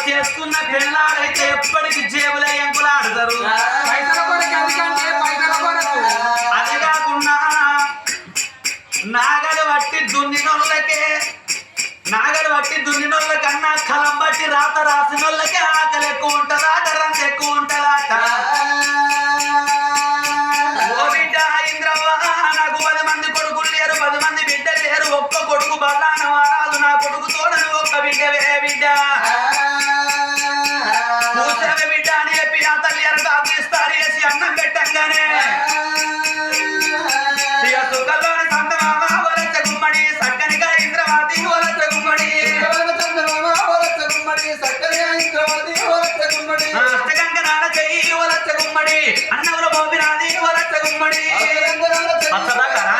చేసుకున్న పిల్లాడైతే ఎప్పటికి జేబుల ఎంకులాడతారు. అది కాకుండా నాగలు బట్టి దున్నినోళ్ళ కన్నా కలం బట్టి రాత రాసినోళ్ళకే ఆకలి ఎక్కువ ఉంటుందాట, రంత ఎక్కువ ఉంటుందాట. ఓ బిడ్డ ఇంద్రవ్వ, నాకు 10 మంది కొడుకులు లేరు, 10 మంది బిడ్డలు లేరు, ఒక్క కొడుకు బల్లాన వారాలు, నా కొడుకు తోడను ఒక్క బిడ్డవే బిడ్డ బిడ్డ అని చెప్పి ఆ తల్లి అరకాకు ఇస్తారు వేసి అన్నం పెట్టంగానే ఇక సుఖంలోని సంతమామ వలచ్చ గుమ్మడి సక్కనిగా ఇంద్రవాది వలచ్చ గుమ్మడి అష్టగంగ నాడ చెయ్యి వలచ్చ గుమ్మడి అన్నముల బోపినాది వలచ్చ గుమ్మడి 36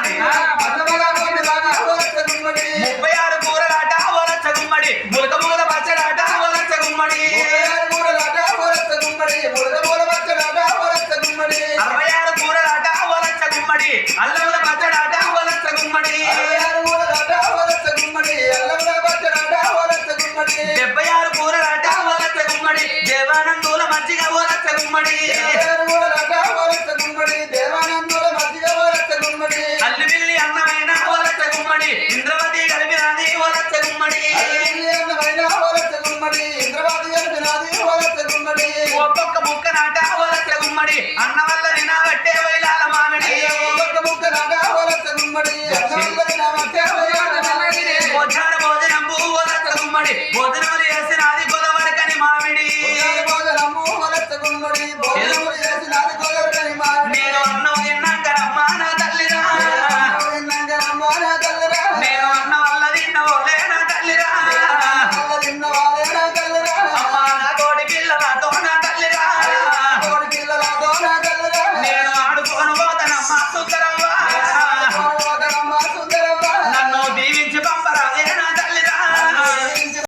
కూరలాట వలచ్చ గుమ్మడి ములక ములక పచ్చడాట వలచ్చ గుమ్మడి 66 కూరలాట వలచ్చ గుమ్మడి అల్లముల పచ్చడాట వలచ్చ గుమ్మడి 76 కూరలాట వలచ్చ గుమ్మడి దేవానందుల మజ్జిగ వలచ్చ గుమ్మడి అల్లి బిల్లి అన్నమైన వలచ్చ గుమ్మడి ఇంద్రవతి కలిపినది వలచ్చ గుమ్మడి ఒక్కొక్క ముక్క నాట వలచ్చ గుమ్మడి అన్న వల్ల నినాబట్టే వైలాల మామిడి భోజనం వలచ్చ గుమ్మడి భోజనం